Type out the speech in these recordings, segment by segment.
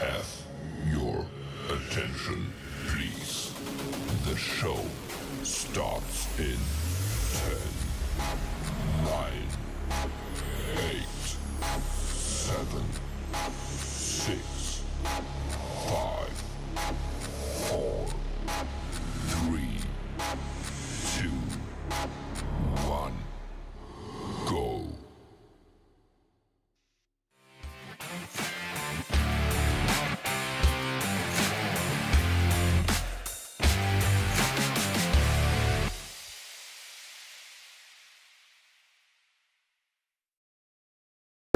have your attention, please? The show starts in 10, 9, 8, 7, 6, 5, 4, 3, 2, 1, go.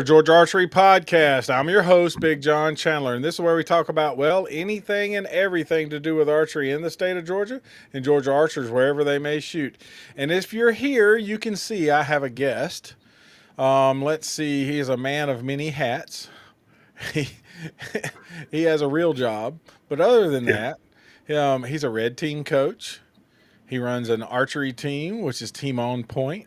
George Archery Podcast. I'm your host, Big John Chandler, and this is where we talk about, well, anything and everything to do with archery in the state of Georgia and Georgia archers wherever they may shoot. And if you're here, you can see I have a guest. Let's see, he is a man of many hats. He, he has a real job, but other than that, he's a red team coach. He runs an archery team, which is Team On Point.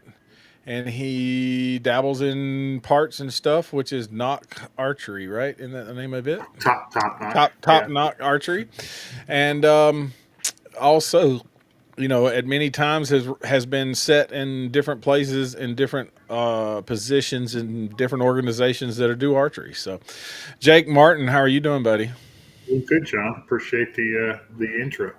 And he dabbles in parts and stuff, which is knock archery, right? Isn't that the name of it? Top knock. Top knock archery. And also, at many times has been set in different places in different positions in different organizations that do archery. So, Jake Martin, how are you doing, buddy? Well, good, John. Appreciate the intro.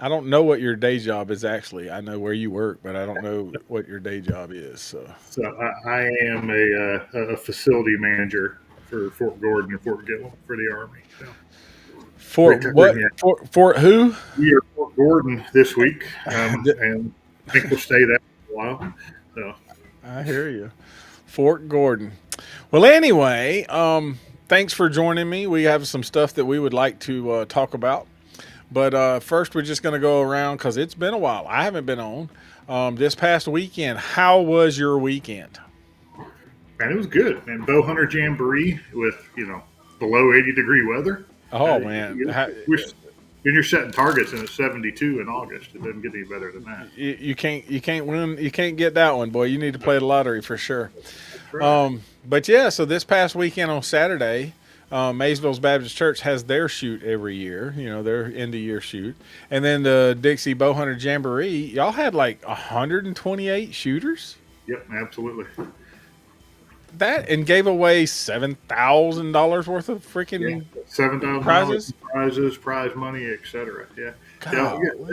I don't know what your day job is actually. I know where you work, but I don't know what your day job is. So I am a facility manager for Fort Gordon and Fort Gillem for the Army. So. Fort what? Fort who? We are Fort Gordon this week, and I think we'll stay there for a while. So I hear you, Fort Gordon. Well, anyway, thanks for joining me. We have some stuff that we would like to talk about. But first, we're just going to go around because it's been a while. I haven't been on. This past weekend, how was your weekend? Man, it was good. Man, bow hunter jamboree with, below 80-degree weather. Oh, man. When you're setting targets and it's 72 in August, it doesn't get any better than that. You can't win. You can't get that one, boy. You need to play the lottery for sure. Right. But, yeah, so this past weekend on Saturday, Maysville's Baptist Church has their shoot every year, their end-of-year shoot. And then the Dixie Bowhunter Jamboree, y'all had like 128 shooters? Yep, absolutely. That, and gave away $7,000 worth of freaking $7,000 prize money, etc. Yeah.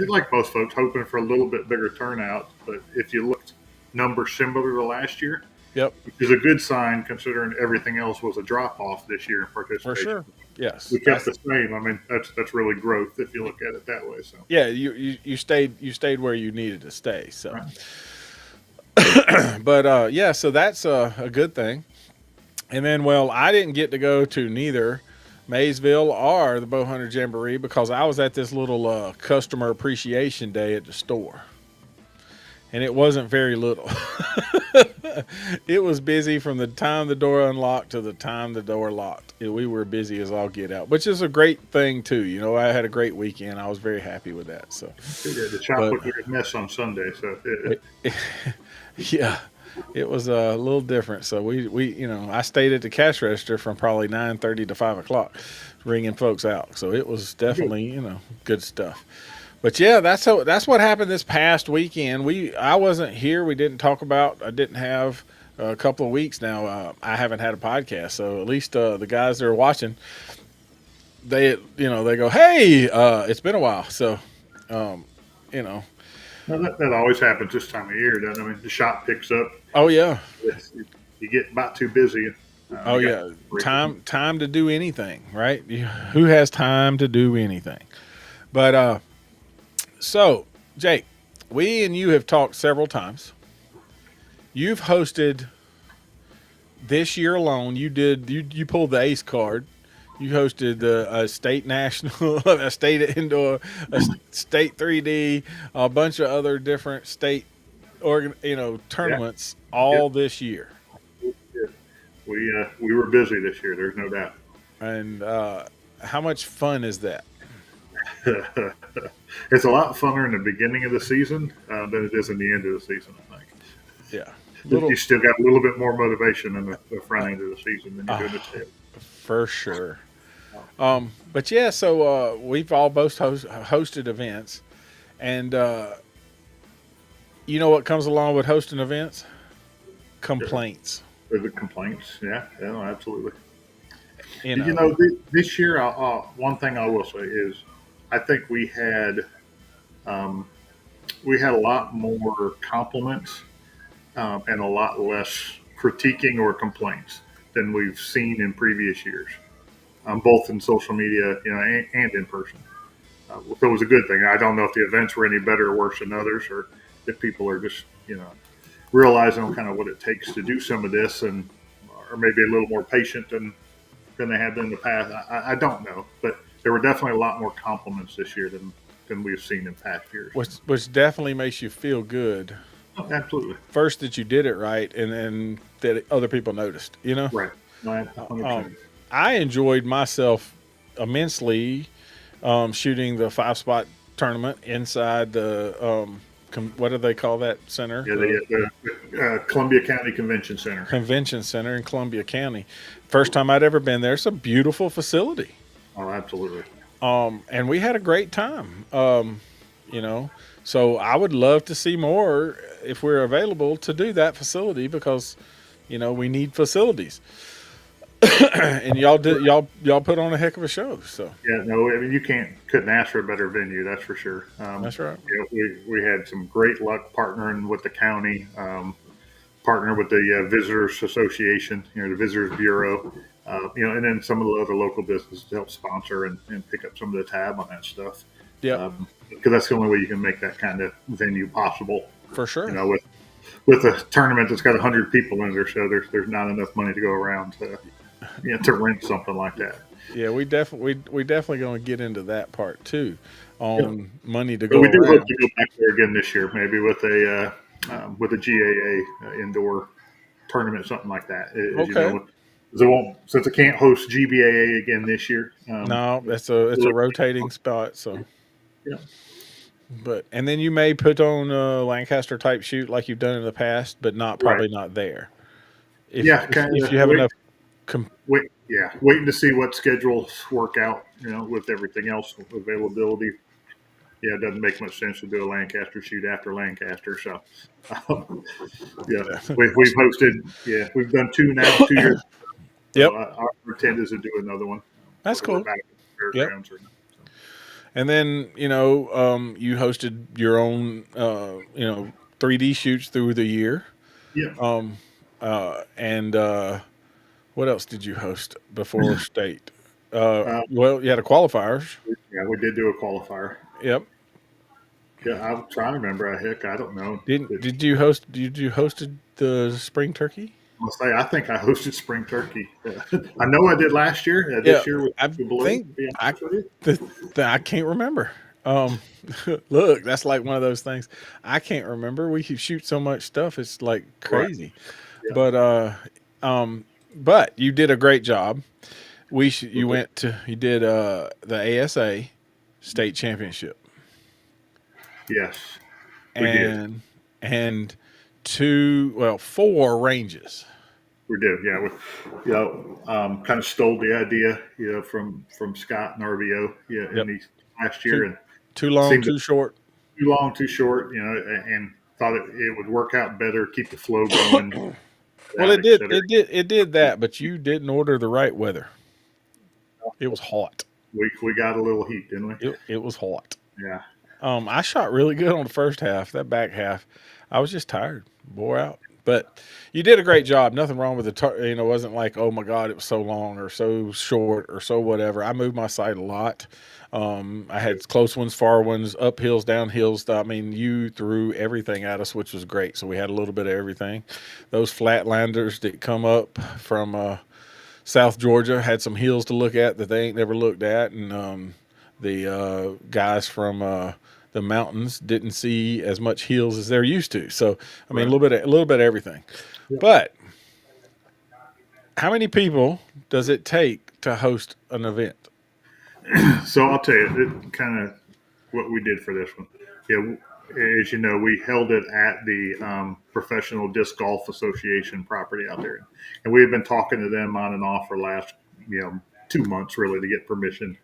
Like most folks, hoping for a little bit bigger turnout. But if you looked numbers similar to last year, yep, which is a good sign considering everything else was a drop off this year in participation. For sure, yes. We kept the same. I mean, that's really growth if you look at it that way. So yeah, you stayed where you needed to stay. So, right. But yeah, so that's a good thing. And then, well, I didn't get to go to neither Maysville or the Bowhunter Jamboree because I was at this little customer appreciation day at the store. And it wasn't very little. It was busy from the time the door unlocked to the time the door locked. We were busy as all get out, which is a great thing too. I had a great weekend. I was very happy with that. So the shop looked like a mess on Sunday. So yeah, it was a little different. So we I stayed at the cash register from probably 9:30 to 5 o'clock, ringing folks out. So it was definitely good stuff. But yeah, that's what happened this past weekend. I wasn't here. We didn't talk about. I didn't have a couple of weeks now. I haven't had a podcast, so at least the guys that are watching, they go, hey, it's been a while. So, Well, that always happens this time of year, doesn't it? I mean, the shop picks up. Oh yeah, you get about too busy. Oh yeah, time to do anything, right? Who has time to do anything? But so, Jake, we and you have talked several times. You've hosted this year alone. You pulled the ace card. You hosted a state national, a state indoor, a state 3D, a bunch of other different state tournaments this year. We were busy this year. There's no doubt. And how much fun is that? It's a lot funner in the beginning of the season than it is in the end of the season, I think. Yeah. You still got a little bit more motivation in the front end of the season than you do in the tail. For sure. But yeah, so we've all both hosted events, and you know what comes along with hosting events? Complaints. The complaints, yeah, absolutely. You know, This year, one thing I will say is, I think we had a lot more compliments and a lot less critiquing or complaints than we've seen in previous years, both in social media, and in person. It was a good thing. I don't know if the events were any better or worse than others, or if people are just, realizing kind of what it takes to do some of this, and or maybe a little more patient than they have been in the past. I don't know, but there were definitely a lot more compliments this year than we've seen in past years. which definitely makes you feel good. Oh, absolutely. First, that you did it right, and then that other people noticed. Right. 100%. I enjoyed myself immensely shooting the 5-spot tournament inside the what do they call that center? Yeah, the Columbia County Convention Center. Convention Center in Columbia County. First time I'd ever been there. It's a beautiful facility. Oh, absolutely. And we had a great time. So I would love to see more if we're available to do that facility, because, we need facilities. And y'all put on a heck of a show. So yeah, no, I mean, you couldn't ask for a better venue, that's for sure. That's right. We had some great luck partnering with the county, partnering with the Visitors Association, the Visitors Bureau, and then some of the other local businesses to help sponsor and pick up some of the tab on that stuff. Yeah, because that's the only way you can make that kind of venue possible. For sure. With a tournament that's got 100 people in there, so there's not enough money to go around to rent something like that. Yeah, we definitely going to get into that part too, on money to go. But we do around. hope to go back there again this year, maybe with a GAA indoor tournament, something like that. Okay. Since it can't host GBAA again this year. No, it's a rotating spot. So yeah. And then you may put on a Lancaster type shoot like you've done in the past, but probably not there. If you have enough. Waiting to see what schedules work out, with everything else, with availability. Yeah, it doesn't make much sense to do a Lancaster shoot after Lancaster. So, we've hosted. We've done 2 now, 2 years. Yep. So our intent is to do another one. That's cool. Yep. And then you hosted your own 3D shoots through the year. Yeah. What else did you host before state? You had a qualifiers. Yeah, we did do a qualifier. Yep. Yeah, I'm trying to remember. I don't know. Did you hosted the spring turkey? I think I hosted spring turkey. I know I did last year. This year, I can't remember. Look, that's like one of those things. I can't remember. We shoot so much stuff; it's like crazy. Right. Yeah. But you did a great job. You did the ASA state championship. Yes, we did. And 4 ranges. We did, yeah. Kind of stole the idea, from Scott and RVO, in the last year, and too long, too short. Too long, too short, and thought it would work out better, keep the flow going. Well, it did. It did that, but you didn't order the right weather. It was hot. We got a little heat, didn't we? It was hot. Yeah. I shot really good on the first half. That back half, I was just tired, wore out. But you did a great job. Nothing wrong with it. It wasn't like, oh my God, it was so long or so short or so whatever. I moved my sight a lot. I had close ones, far ones, uphills, downhills. I mean, you threw everything at us, which was great. So we had a little bit of everything. Those flatlanders that come up from South Georgia had some hills to look at that they ain't never looked at, and the guys from the mountains didn't see as much hills as they're used to. So I mean, a little bit of everything. Yeah. But how many people does it take to host an event? So I'll tell you, kind of what we did for this one. Yeah, as you know, we held it at the Professional Disc Golf Association property out there, and we had been talking to them on and off for the last 2 months really to get permission.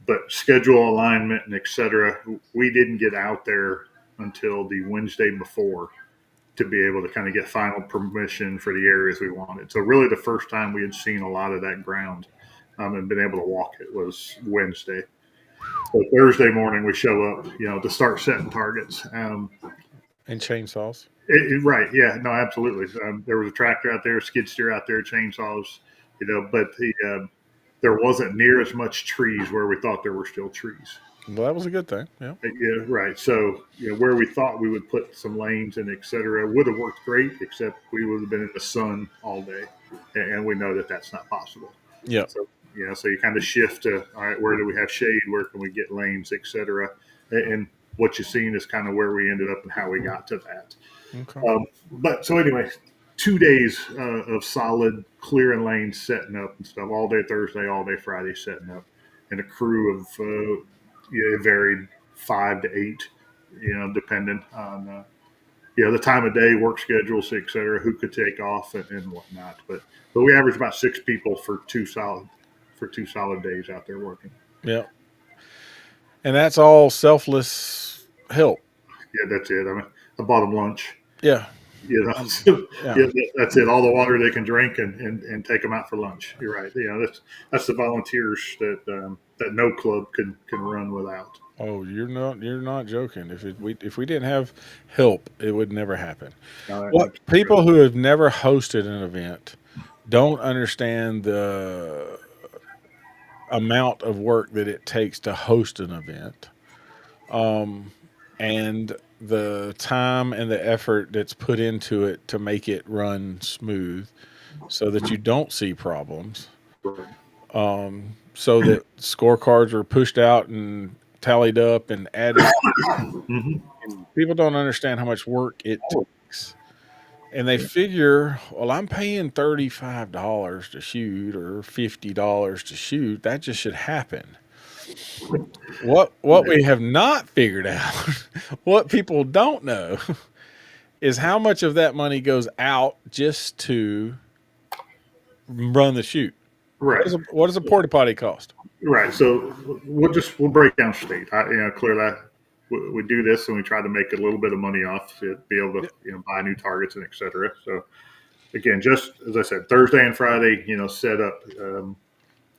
But schedule alignment and et cetera, we didn't get out there until the Wednesday before to be able to kind of get final permission for the areas we wanted. So really, the first time we had seen a lot of that ground and been able to walk it was Wednesday. So Thursday morning we show up, to start setting targets. And chainsaws. Right. Yeah. No, absolutely. There was a tractor out there, skid steer out there, chainsaws, but there wasn't near as much trees where we thought there were still trees. Well, that was a good thing. Yeah. Yeah. Right. So, where we thought we would put some lanes and et cetera would have worked great, except we would have been in the sun all day. And we know that that's not possible. Yeah. So, so you kind of shift to, all right, where do we have shade? Where can we get lanes, et cetera? And what you've seen is kind of where we ended up and how we got to that. Okay. But so anyway, 2 days of solid clearing lanes, setting up and stuff, all day Thursday, all day Friday, setting up, and a crew of it varied 5 to 8, depending on the time of day, work schedules, et cetera, who could take off and whatnot. But we averaged about 6 people for two solid days out there working. Yeah. And that's all selfless help. Yeah, that's it. I mean, I bought them lunch. Yeah. Yeah, that's it. All the water they can drink and take them out for lunch. You're right. That's the volunteers that no club can run without. Oh, you're not joking. If we didn't have help, it would never happen. What people who have never hosted an event don't understand the amount of work that it takes to host an event, and the time and the effort that's put into it to make it run smooth, so that you don't see problems. So that scorecards are pushed out and tallied up and added. And people don't understand how much work it takes. And they figure, well, I'm paying $35 to shoot or $50 to shoot. That just should happen. What we have not figured out, what people don't know, is how much of that money goes out just to run the shoot. Right. What does a porta potty cost? Right. So we'll break down state. Clearly we do this and we try to make a little bit of money off to be able to buy new targets and et cetera. So again, just as I said, Thursday and Friday, set up,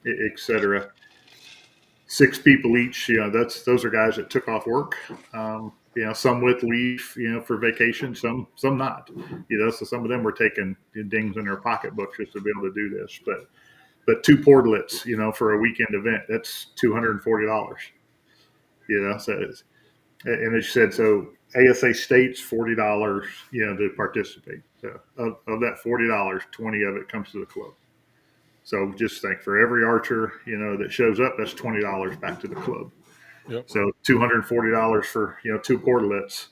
et cetera. 6 people each. Those are guys that took off work. Some with leave, for vacation, some not. So some of them were taking dings in their pocketbooks just to be able to do this. But 2 portlets, for a weekend event, that's $240. So and as you said, so ASA states $40, to participate. So of that $40, 20 of it comes to the club. So just think, for every archer, that shows up, that's $20 back to the club. Yep. So $240 for 2 portlets.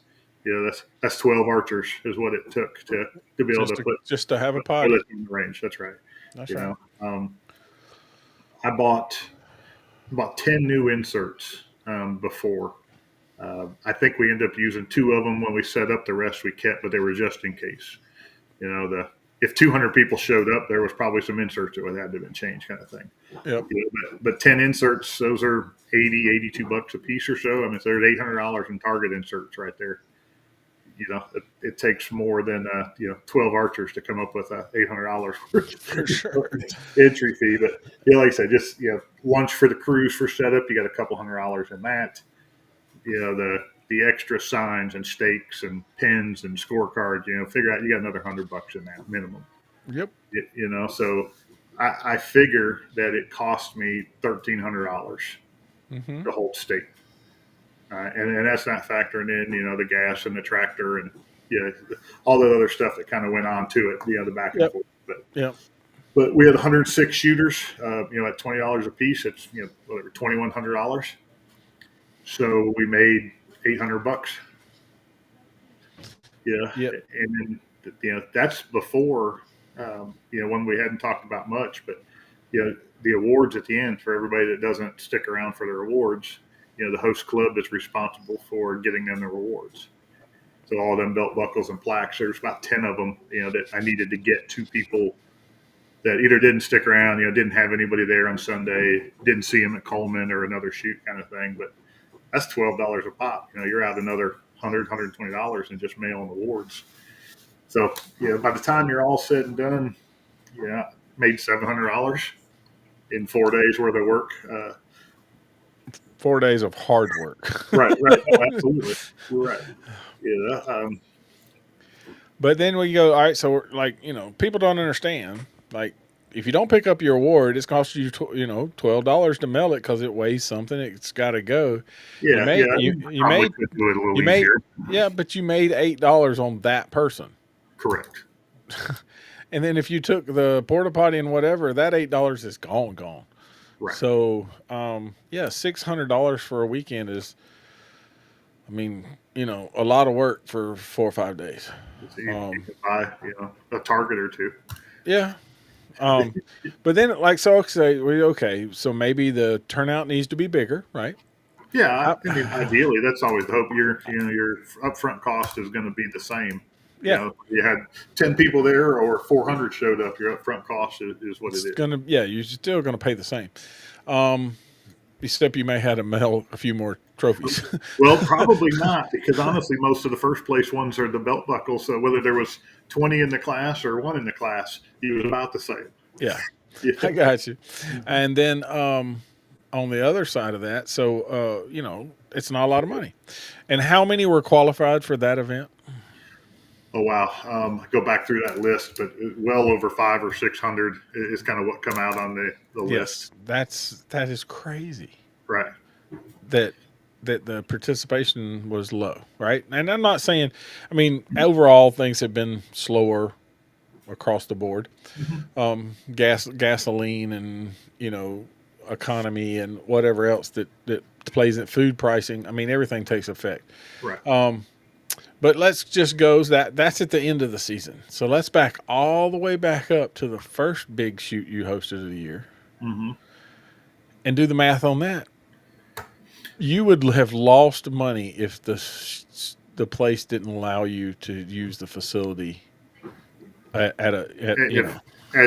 That's 12 archers is what it took to be able to put just to have a potty in the range. That's right. That's right. I bought 10 new inserts before. I think we ended up using 2 of them when we set up. The rest we kept, but they were just in case. If 200 people showed up, there was probably some inserts that would have to have been changed, kind of thing. Yep. But 10 inserts, those are $82 a piece or so. I mean, so there's $800 in target inserts right there. It takes more than 12 archers to come up with $800 for sure entry fee. But like I said, just lunch for the crews for setup, you got a couple $100 in that. The extra signs and stakes and pins and scorecards, figure out you got another $100 in that minimum. Yep. So I figure that it cost me $1,300 to hold stake. And that's not factoring in, the gas and the tractor and all the other stuff that kind of went on to it, the back and forth. But we had 106 shooters, at $20 a piece. It's whatever, $2,100. So we made $800. And then that's before when we hadn't talked about much, but the awards at the end for everybody that doesn't stick around for their awards. the host club is responsible for getting them the rewards. So all them belt buckles and plaques, there's about 10 of them, that I needed to get to people that either didn't stick around, didn't have anybody there on Sunday, didn't see them at Coleman or another shoot kind of thing. But that's $12 a pop. You're out another $120 in just mailing awards. So, by the time you're all said and done, made $700 in 4 days worth of work. 4 days of hard work. Right. Oh, absolutely. You're right. Yeah. But then we go, all right, so people don't understand. Like, if you don't pick up your award, it's cost you, $12 to mail it because it weighs something. It's got to go. Yeah. You made but you made $8 on that person. Correct. And then if you took the porta potty and whatever, that $8 is gone. Right. So, $600 for a weekend is, a lot of work for 4 or 5 days. So you can buy, a Target or two. Yeah. But then, so maybe the turnout needs to be bigger, right? Yeah, ideally, that's always the hope. Your upfront cost is going to be the same. Yeah, you had 10 people there or 400 showed up. Your upfront cost is what it is. You're still gonna pay the same. Except you may have to mail a few more trophies. Well, probably not, because honestly, most of the first place ones are the belt buckles. So whether there was 20 in the class or 1 in the class, it was about the same. Yeah. I got you. And then on the other side of that, so it's not a lot of money. And how many were qualified for that event? Oh wow! Go back through that list, but well over 500 or 600 is kind of what come out on the list. Yes, that is crazy. Right. That the participation was low, right? And I'm not saying, overall things have been slower across the board. Mm-hmm. Gasoline and economy and whatever else that plays in food pricing. Everything takes effect. Right. But let's just go that's at the end of the season. So let's back all the way back up to the first big shoot you hosted of the year, mm-hmm. and do the math on that. You would have lost money if the place didn't allow you to use the facility at the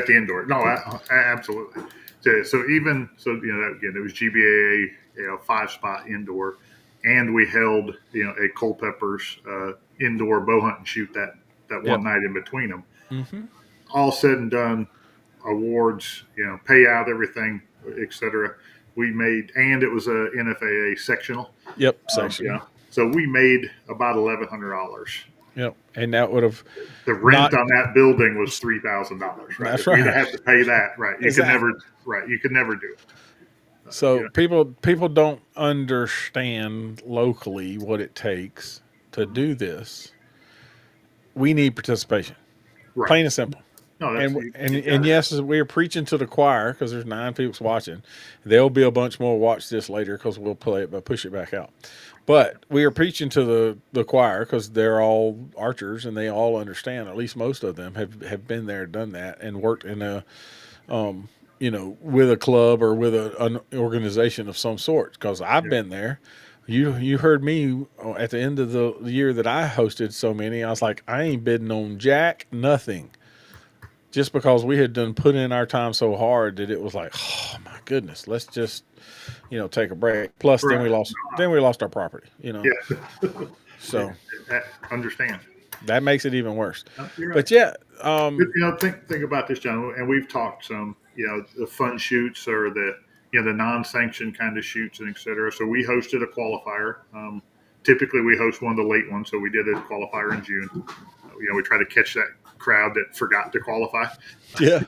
indoor. No, absolutely. So again, it was GBAA 5-spot indoor. And we held, a Culpeppers indoor bow hunt and shoot that one night in between them. Mm-hmm. All said and done, awards, payout, everything, etc. We made, and it was a NFAA sectional. Yep, sectional. So we made about $1,100. Yep, and that would have the rent on that building was $3,000. Right, that's right. You'd have to pay that. Right, you exactly. You could never do it. So people don't understand locally what it takes to do this. We need participation, right. Plain and simple. No, and yes, we are preaching to the choir because there's 9 people watching. There'll be a bunch more watch this later because we'll play it, but push it back out. But we are preaching to the choir because they're all archers and they all understand. At least most of them have been there, done that, and worked in a with a club or with an organization of some sort, because I've been there. You heard me at the end of the year that I hosted so many. I was like, I ain't bidding on jack nothing, just because we had put in our time so hard that it was like, oh my goodness, let's just take a break. Plus, then we lost our property. Yeah. So understand. That makes it even worse. Right. But yeah, think about this, John, and we've talked some. The fun shoots or the non-sanctioned kind of shoots and et cetera. So we hosted a qualifier. Typically, we host one of the late ones. So we did a qualifier in June. We try to catch that crowd that forgot to qualify. Yeah,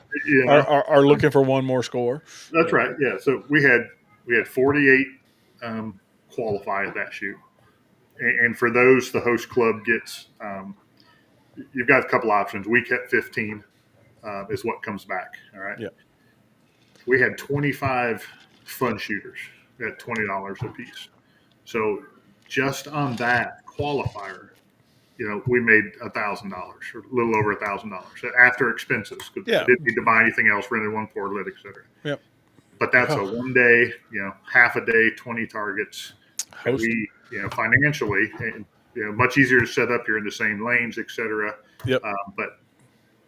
are looking for one more score. That's right. Yeah. So we had 48 qualify at that shoot, and for those, the host club gets. You've got a couple options. We kept 15. Is what comes back. All right. Yeah. We had 25 fun shooters at $20 a piece. So just on that qualifier, we made $1,000 or a little over $1,000 after expenses. Yeah. I didn't need to buy anything else, rented one portlet, et cetera. Yep. But that's a 1 day, half a day, 20 targets. and Host. we, financially, and, much easier to set up. You're in the same lanes, etc. Yep. But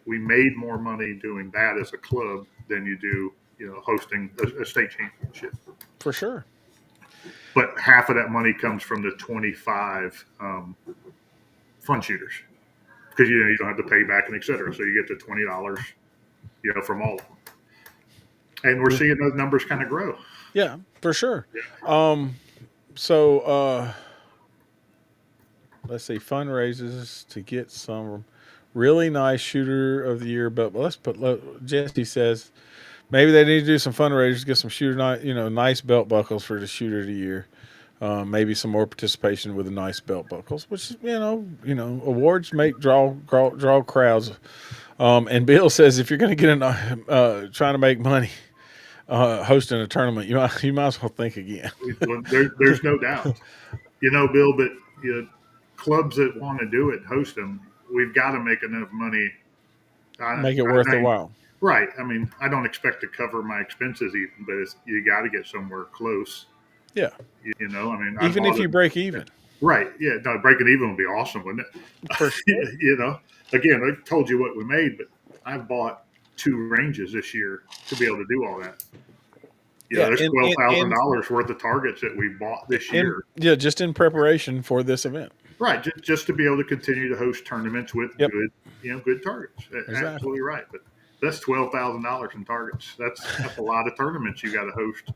we made more money doing that as a club than you do, hosting a state championship. For sure. But half of that money comes from the 25 fun shooters because you don't have to pay back and etc. So you get the $20, from all of them, and we're seeing those numbers kind of grow. Yeah, for sure. Yeah. So let's see, fundraisers to get some really nice shooter of the year. But Jesse says maybe they need to do some fundraisers, get some nice belt buckles for the shooter of the year. Maybe some more participation with the nice belt buckles, which awards draw crowds. And Bill says if you're going to get trying to make money hosting a tournament, you might as well think again. There's no doubt, Bill. But clubs that want to do it, host them. We've got to make enough money. Make it worth the while. Right. I mean, I don't expect to cover my expenses even, but you got to get somewhere close. Yeah. I mean, even if you break even. Right. Yeah. No, breaking even would be awesome, wouldn't it? For sure. Again, I told you what we made, but I bought 2 ranges this year to be able to do all that. There's $12,000 worth of targets that we bought this year. Yeah, just in preparation for this event. Right, just to be able to continue to host tournaments with good targets. Exactly. Absolutely right. But that's $12,000 in targets. That's a lot of tournaments you got to host.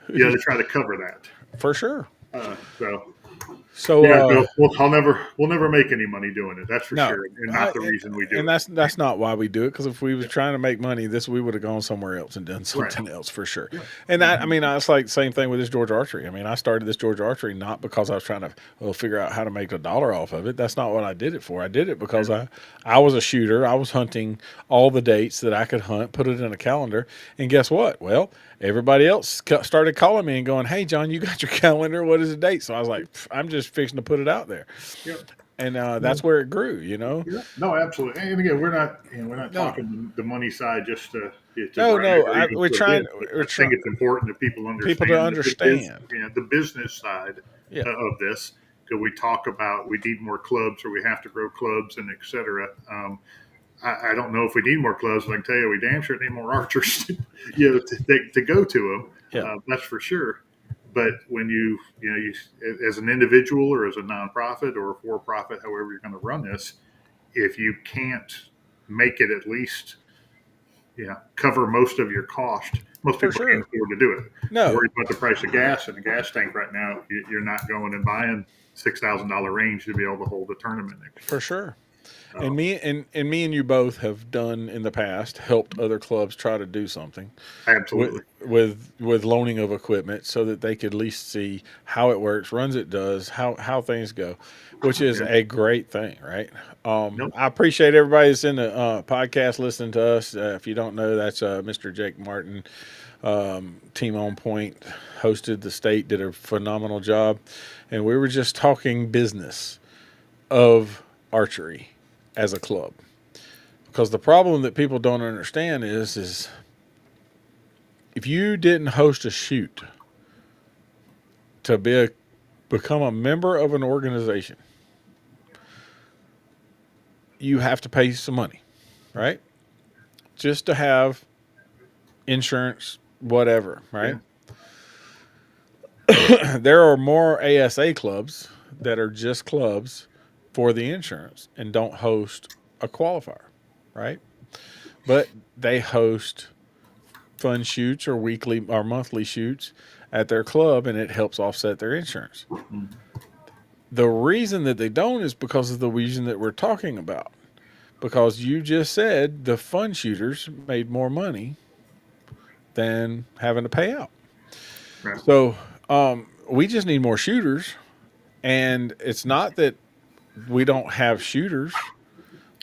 To try to cover that. For sure. We'll never make any money doing it. That's for sure, and not the reason we do. And that's not why we do it. Because if we was trying to make money, we would have gone somewhere else and done something else for sure. Yeah. And it's like the same thing with this Georgia Archery. I mean, I started this Georgia Archery not because I was trying to figure out how to make $1 off of it. That's not what I did it for. I did it because I was a shooter. I was hunting all the dates that I could hunt, put it in a calendar, and guess what? Well, everybody else started calling me and going, "Hey, John, you got your calendar? What is the date?" So I was like, "I'm just fixing to put it out there." Yep. And that's where it grew, Yeah. No, absolutely. And again, we're not talking the money side just to we're trying. I think it's important that people understand the business side of this. Because we talk about we need more clubs or we have to grow clubs and et cetera. I don't know if we need more clubs, but I can tell you we damn sure need more archers, to go to them. Yeah. That's for sure. But when you as an individual or as a nonprofit or a for-profit, however you're going to run this, if you can't make it at least, cover most of your cost, most people can't afford to do it. No. Worried about the price of gas and a gas tank right now. You're not going and buying $6,000 range to be able to hold a tournament. For sure. And me and you both have done in the past helped other clubs try to do something. Absolutely. With loaning of equipment so that they could at least see how it works, runs it does, how things go, which is a great thing, right? I appreciate everybody that's in the podcast listening to us. If you don't know, that's Mr. Jake Martin, Team On Point, hosted the state, did a phenomenal job, and we were just talking business of archery as a club, because the problem that people don't understand is if you didn't host a shoot to become a member of an organization, you have to pay some money, right? Just to have insurance, whatever, right? Yeah. There are more ASA clubs that are just clubs for the insurance and don't host a qualifier, right? But they host fun shoots or weekly or monthly shoots at their club, and it helps offset their insurance. Mm-hmm. The reason that they don't is because of the reason that we're talking about. Because you just said the fun shooters made more money than having to pay out. Right. So we just need more shooters, and it's not that we don't have shooters.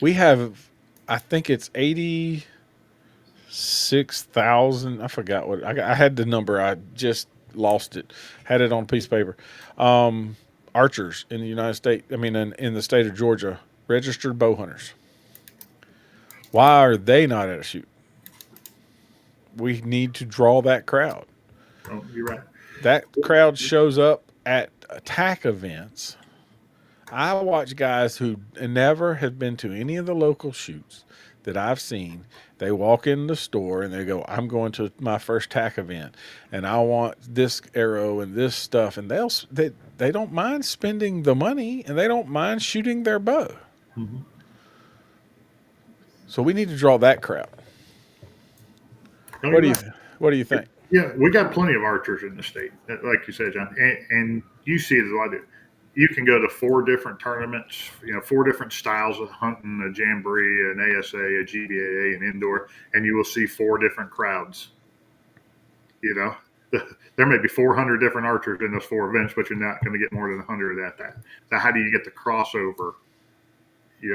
We have, I think it's 86,000. I forgot what I had the number. I just lost it. Had it on a piece of paper. Archers in the United States. I mean, in the state of Georgia, registered bow hunters. Why are they not at a shoot? We need to draw that crowd. Oh, you're right. That crowd shows up at attack events. I watch guys who never have been to any of the local shoots that I've seen. They walk in the store and they go, "I'm going to my first tack event, and I want this arrow and this stuff." And they don't mind spending the money, and they don't mind shooting their bow. Mm-hmm. So we need to draw that crowd. No, What you're do you right. What do you think? Yeah, we got plenty of archers in the state, like you said, John, and you see it as I do. You can go to 4 different tournaments, 4 different styles of hunting: a jamboree, an ASA, a GBAA, an indoor, and you will see 4 different crowds. You know, there may be 400 different archers in those 4 events, but you're not going to get more than 100 at that. So how do you get the crossover?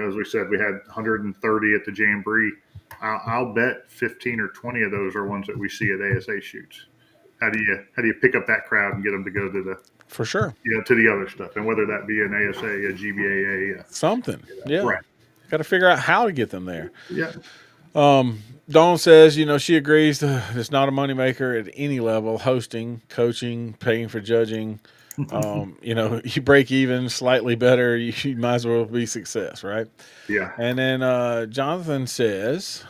As we said, we had 130 at the jamboree. I'll bet 15 or 20 of those are ones that we see at ASA shoots. How do you pick up that crowd and get them to go to the For sure. to the other stuff, and whether that be an ASA, a GBAA, Something. Yeah. right? Got to figure out how to get them there. Yeah, Dawn says, she agrees it's not a moneymaker at any level: hosting, coaching, paying for judging. You break even slightly better, you might as well be success, right? yeah. And then Jonathan says,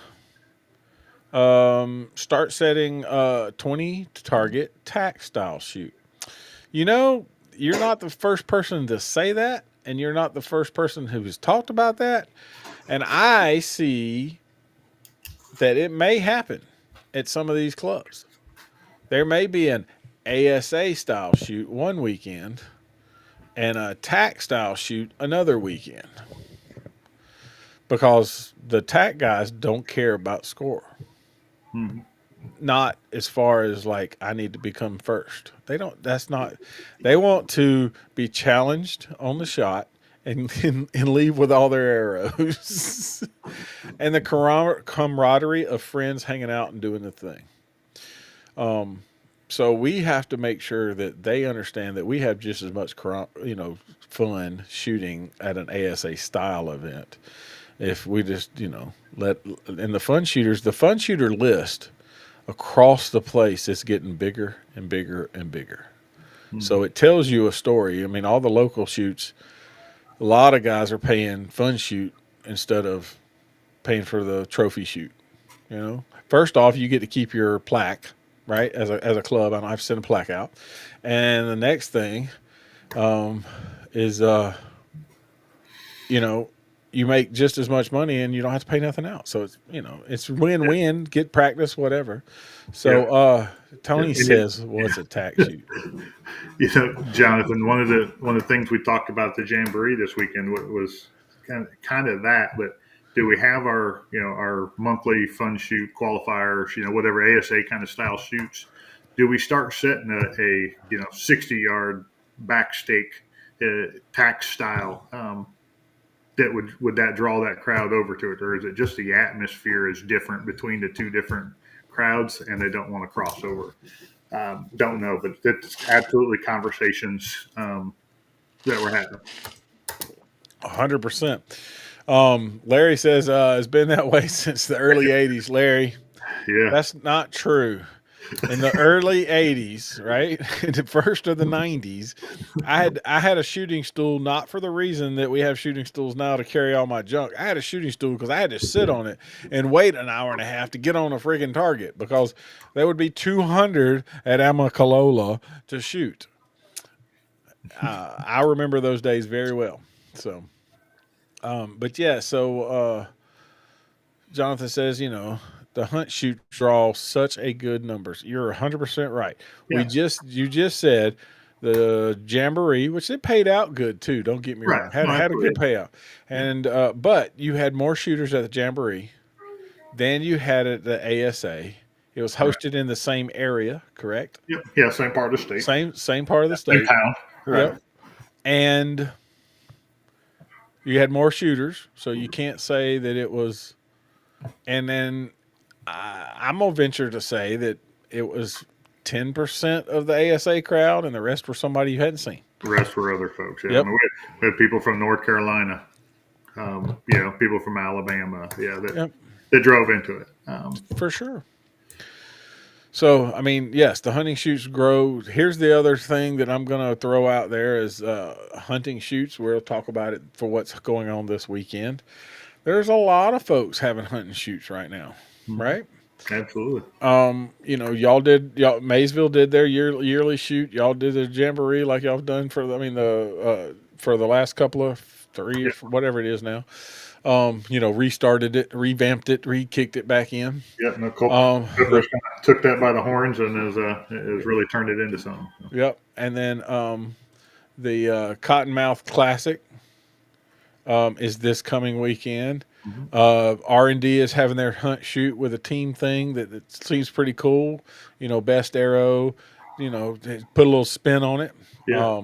start setting 20 to target tack style shoot. You're not the first person to say that, and you're not the first person who has talked about that. And I see that it may happen at some of these clubs. There may be an ASA style shoot one weekend and a tack style shoot another weekend, because the tack guys don't care about score. Mm-hmm. Not as far as like, I need to become first. They don't. That's not. They want to be challenged on the shot and leave with all their arrows and the camaraderie of friends hanging out and doing the thing. So we have to make sure that they understand that we have just as much fun shooting at an ASA style event. If we just and the fun shooter list across the place is getting bigger and bigger and bigger. Mm-hmm. So it tells you a story. I mean, all the local shoots, a lot of guys are paying fun shoot instead of paying for the trophy shoot. First off, you get to keep your plaque, right? As a club, I don't have to send a plaque out. And the next thing is you make just as much money and you don't have to pay nothing else. So it's win-win, get practice, whatever. So Tony says, what's a tack shoot? Jonathan, one of the things we talked about at the jamboree this weekend was kind of that, but do we have our monthly fun shoot qualifiers, whatever ASA kind of style shoots? Do we start setting a 60-yard back stake tack style? Would that draw that crowd over to it, or is it just the atmosphere is different between the 2 different crowds and they don't want to cross over? Don't know, but it's absolutely conversations that we're having. 100%. Larry says it's been that way since the early 80s. Larry, yeah, that's not true. In the early 80s, right? In the first of the 90s, I had a shooting stool, not for the reason that we have shooting stools now to carry all my junk. I had a shooting stool because I had to sit on it and wait an hour and a half to get on a friggin' target, because there would be 200 at Amicalola to shoot. I remember those days very well. So, but yeah, so Jonathan says, the hunt shoot draw such a good numbers. You're 100% right. Yeah. You just said the jamboree, which it paid out good too. Don't get me wrong. Had a good payout. And but you had more shooters at the jamboree than you had at the ASA. It was hosted in the same area, correct? Yep. Yeah, same part of the state. Same part of the state. Same town. Right. Yep. And you had more shooters, so you can't say that it was. And then I'm going to venture to say that it was 10% of the ASA crowd, and the rest were somebody you hadn't seen. The rest were other folks. Yeah. Yep. I mean, we had people from North Carolina, people from Alabama, that drove into it. For sure. So, I mean, yes, the hunting shoots grow. Here's the other thing that I'm going to throw out there is hunting shoots. We'll talk about it for what's going on this weekend. There's a lot of folks having hunting shoots right now, Mhm. right? Absolutely. Y'all Maysville did their yearly shoot. Y'all did the jamboree like y'all have done for the last couple of three or Yeah. whatever it is now. Restarted it, revamped it, re-kicked it back in. Yeah. No, The Coopers kind of took that by the horns and has really turned it into something. So, Yep, and then the Cottonmouth Classic is this coming weekend. mhm. R&D is having their hunt shoot with a team thing that seems pretty cool. Best arrow. Put a little spin on it. Yeah.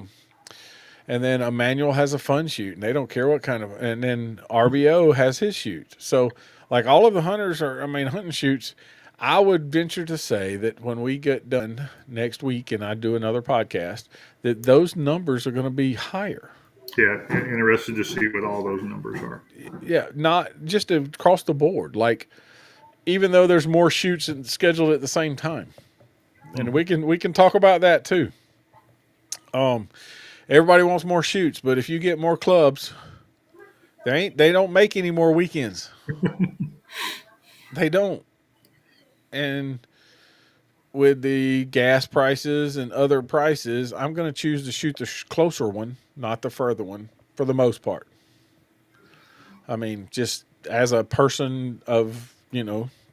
And then Emmanuel has a fun shoot, and they don't care what kind of. And then RBO has his shoot. So, like all of the hunters hunting shoots. I would venture to say that when we get done next week and I do another podcast, that those numbers are going to be higher. Yeah. Interested to see what all those numbers are. Yeah, not just across the board. Like even though there's more shoots scheduled at the same time, and Mhm. we can talk about that too. Um, Everybody wants more shoots, but if you get more clubs, they don't make any more weekends. They don't. And with the gas prices and other prices, I'm going to choose to shoot the closer one, not the further one, for the most part. I mean, just as a person of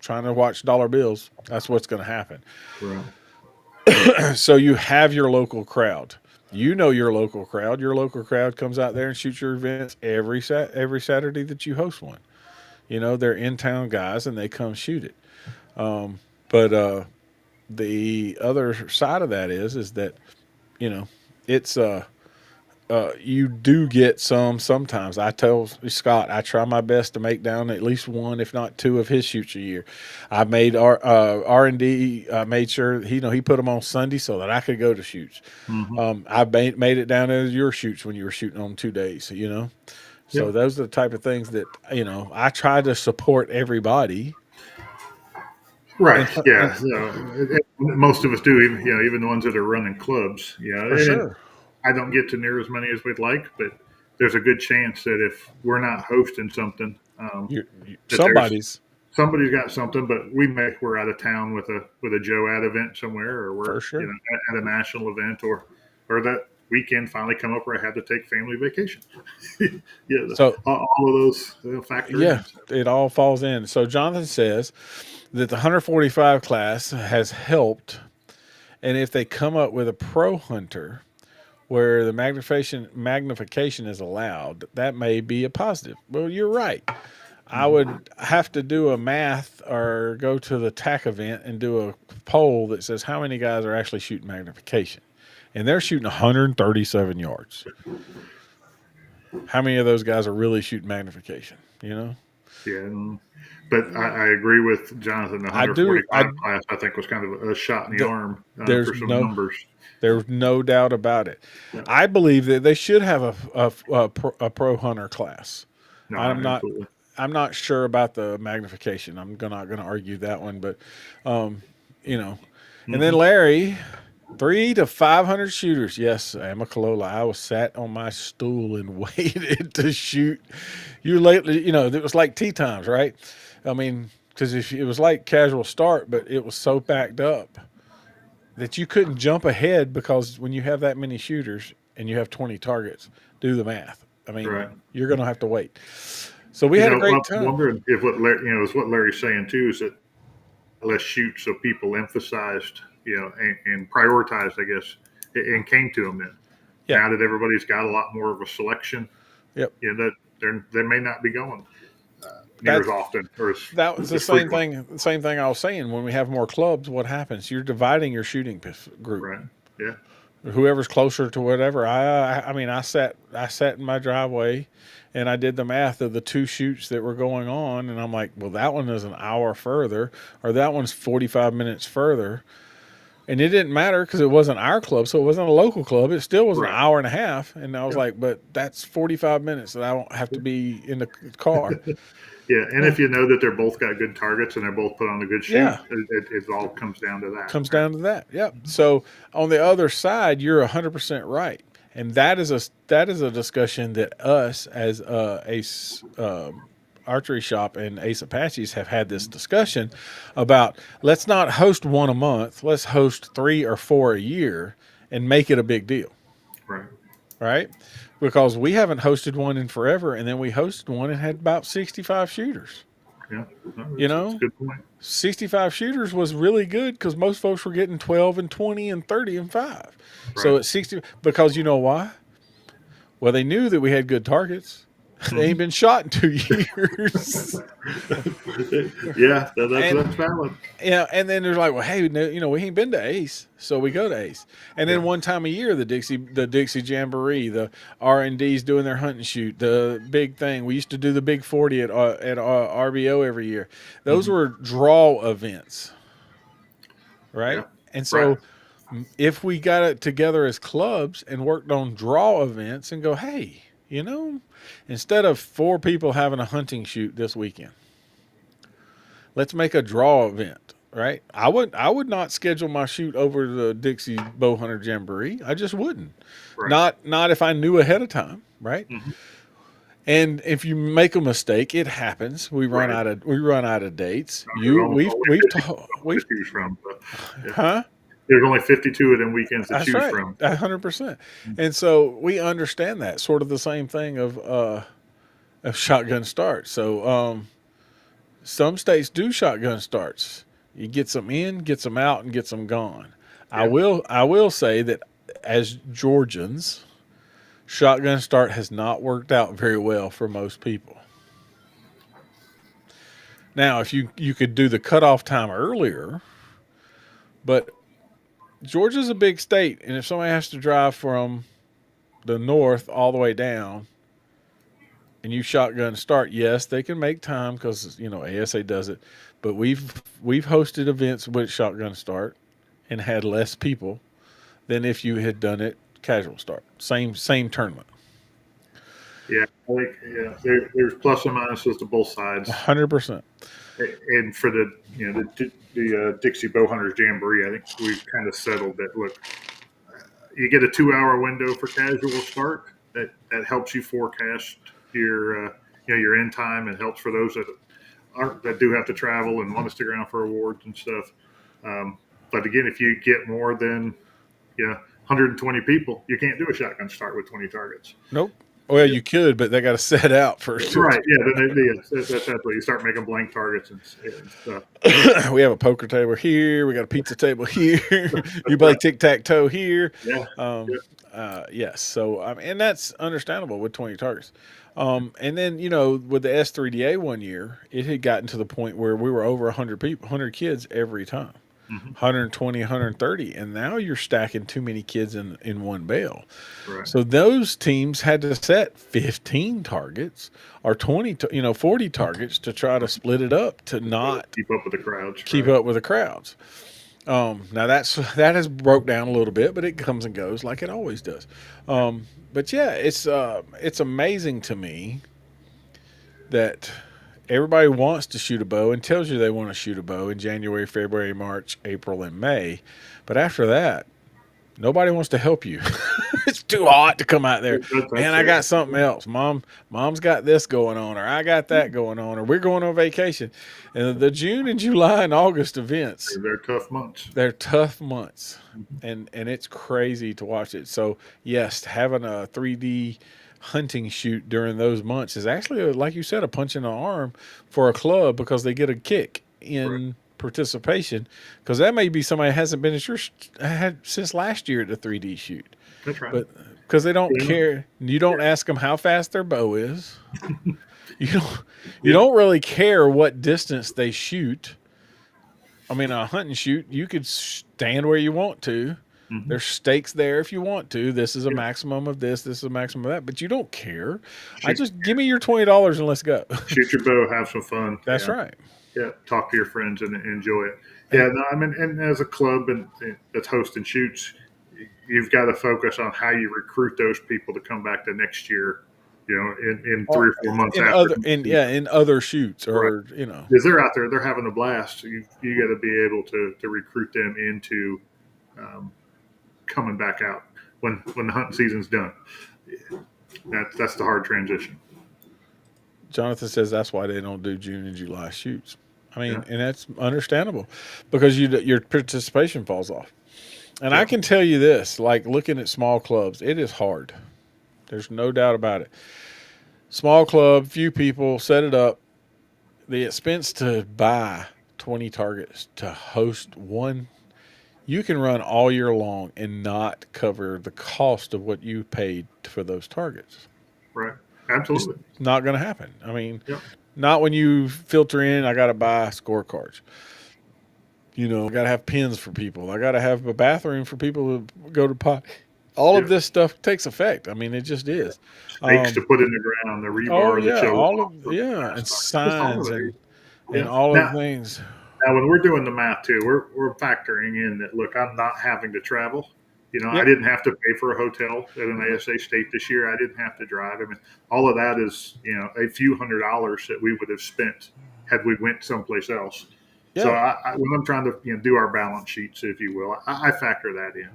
trying to watch dollar bills, that's what's going to happen. Right. So you have your local crowd. You know your local crowd. Your local crowd comes out there and shoots your events every Saturday that you host one. They're in town guys and they come shoot it. But the other side of that is that it's you do get sometimes. I tell Scott I try my best to make down at least one, if not two, of his shoots a year. I made R&D. I made sure he put them on Sunday so that I could go to shoots. Hmm. I made it down as your shoots when you were shooting on 2 days. So Yep. those are the type of things that I try to support everybody. Right. And, Yeah. and Most of us do. Even the ones that are running clubs. for And sure, I don't get to near as many as we'd like, but there's a good chance that if we're not hosting something, that there's somebody's somebody's got something. But we're out of town with a Joe ad event somewhere, or we're for sure. at a national event, or that weekend finally come up where I had to take family vacation. Yeah, So all of those factor yeah, in. So, it all falls in. So Jonathan says that the 145 class has helped, and if they come up with a pro hunter where the magnification is allowed, that may be a positive. Well, you're right. I mhm. would have to do a math or go to the TAC event and do a poll that says how many guys are actually shooting magnification, and they're shooting 137 yards. How many of those guys are really shooting magnification? Yeah, but I agree with Jonathan. The I do. 145 class, I think, was kind of a shot in the The, arm there's for some no numbers. There's no doubt about it. Yeah. I believe that they should have a pro hunter class. No, I'm not absolutely. I'm not sure about the magnification. Not going to argue that one, but um, you know. And then Hmm. Larry, 300 to 500 shooters. Yes, Amicalola. I was sat on my stool and waited to shoot. You lately, it was like tea times, right? I mean, because if it was like casual start, but it was so backed up that you couldn't jump ahead because when you have that many shooters and you have 20 targets, do the math. I mean, Right. you're going to have to wait. So we had a great I'm time. wondering if is what Larry's saying too, is that less shoot, so people emphasized, and prioritized, I guess, and came to them then. Yeah. Now that everybody's got a lot more of a selection, Yep. that they may not be going near as That's often or that was the as same frequent. thing. Same thing I was saying. When we have more clubs, what happens? You're dividing your shooting group. Right. Yeah. Whoever's closer to whatever. I sat in my driveway, and I did the math of the two shoots that were going on, and I'm like, well, that one is an hour further, or that one's 45 minutes further. And it didn't matter because it wasn't our club, so it wasn't a local club. It still was an Right. hour and a half. And I was Yeah. like, but that's 45 minutes that I won't have to be in the car. Yeah, and if you know that they're both got good targets and they're both put on a good shoot, Yeah, it all comes down to that. comes Right? down to that. Yep. So on the other side, you're 100% right. And that is a discussion that us as Ace Archery Shop and Ace Apaches have had this discussion about. Let's not host one a month. Let's host 3 or 4 a year and make it a big deal. Right. Right? Because we haven't hosted one in forever, and then we hosted one and had about 65 shooters. Yeah. No, You it's a know, good point. 65 shooters was really good because most folks were getting 12 and 20 and 30 and 5. So Right. at 60, because you know why? Well, they knew that we had good targets. They ain't been shot in 2 years. Yeah, and that's valid. Yeah, and then there's like, well, hey, we ain't been to Ace, so we go to Ace. And then Yeah. one time a year, the Dixie Jamboree, the R&D's doing their hunt and shoot, the big thing. We used to do the big 40 at RBO every year. Those were draw events, Yeah. right? And Right. so if we got it together as clubs and worked on draw events and go, hey, instead of 4 people having a hunting shoot this weekend, let's make a draw event, right? I would not schedule my shoot over the Dixie Bow Hunter Jamboree. I just wouldn't. Right. Not if I knew ahead of time, right? Mm-hmm. And if you make a mistake, it happens. We run Right. out of dates. There's You only we've 50 we've to choose from. But, yeah. huh? There's only 52 of them weekends to That's choose right, from. 100%. And so we understand that sort of the same thing of shotgun starts. So some states do shotgun starts. You get some in, get some out, and get some gone. Yeah. I will say that as Georgians, shotgun start has not worked out very well for most people. Now, if you could do the cutoff time earlier, but Georgia's a big state, and if somebody has to drive from the north all the way down, and you shotgun start, yes, they can make time because ASA does it. But we've hosted events with shotgun start and had less people than if you had done it casual start. Same tournament. Yeah. There's plus and minuses to both sides. 100%. And for the Dixie Bow Hunters Jamboree, I think we've kind of settled that. Look, you get a 2-hour window for casual start. That helps you forecast your end time, and helps for those that do have to travel and want to stick around for awards and stuff. But again, if you get more than 120 people, you can't do a shotgun start with 20 targets. Nope. Well, you could, but they got to set out first. Right. Yeah. That's what you start making blank targets and stuff. We have a poker table here. We got a pizza table here. You play tic-tac-toe here. Yeah. Yes. So, and that's understandable with 20 targets. And then, with the S3DA one year, it had gotten to the point where we were over 100 people, 100 kids every time. 120, 130, and now you're stacking too many kids in one bale. Right. So those teams had to set 15 targets or 40 targets to try to split it up to not keep up with the crowds. Keep right. up with the crowds. Now that has broke down a little bit, but it comes and goes like it always does. But yeah, it's amazing to me that everybody wants to shoot a bow and tells you they want to shoot a bow in January, February, March, April, and May. But after that, nobody wants to help you. It's too hot to come out there. Man, I got something else. Mom's got this going on, or I got that going on, or we're going on vacation. And the June and July and August events, They're tough months. They're tough months. And it's crazy to watch it. So, yes, having a 3D hunting shoot during those months is actually, like you said, a punch in the arm for a club because they get a kick in participation, because that may be somebody who hasn't been had since last year at the 3D shoot. That's right. But because they don't care, you don't ask them how fast their bow is. You don't really care what distance they shoot. I mean, a hunting shoot, you could stand where you want to. There's stakes there if you want to. This is a maximum of this. This is a maximum of that. But you don't care. Give me your $20 and let's go. Shoot your bow, have some fun. That's right. Yeah, talk to your friends and enjoy it. Yeah, no, I mean, and as a club and that's hosting shoots, you've got to focus on how you recruit those people to come back the next year. In 3 or 4 months in after other the in season. yeah in other shoots Right. or you know. Because they're out there, they're having a blast. So you got to be able to recruit them into um, coming back out when the hunting season's done. That's the hard transition. Jonathan says that's why they don't do June and July shoots. I Yeah, mean, and that's understandable because your participation falls off. And I yeah, can tell you this, like looking at small clubs, it is hard. There's no doubt about it. Small club, few people, set it up. The expense to buy 20 targets to host one, you can run all year long and not cover the cost of what you paid for those targets. right. It's Absolutely. not going to happen. I mean, Yep. not when you filter in, I got to buy scorecards. You know, I got to have pins for people. I got to have a bathroom for people to go to pot. All of Yep. this stuff takes effect. I mean, it just is. Stakes to Um, put in the ground, the oh rebar that yeah, shows all off of the yeah, and grass. Just all signs of it. and Yeah. all of Now, the things. now, when we're doing the math too, we're factoring in that. Look, I'm not having to travel. I Yep. didn't have to pay for a hotel at an ASA state this year. I didn't have to drive. I mean, all of that is a few $100s that we would have spent had we went someplace else. So Yeah. when I'm trying to do our balance sheets, if you will, I factor that in.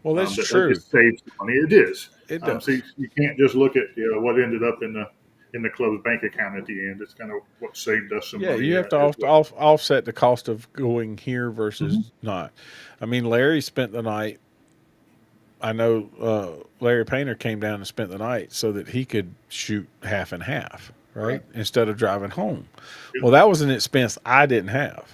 Well, that's That it true. saves money. It is. It does. So you can't just look at what ended up in the club's bank account at the end. It's kind of what saved us some Yeah, money you have to as well. offset the cost of going here Mhm. versus not. I mean, Larry spent the night. I know Larry Painter came down and spent the night so that he could shoot half and half, Right. right? Instead of driving home. Yep. Well, that was an expense I didn't have.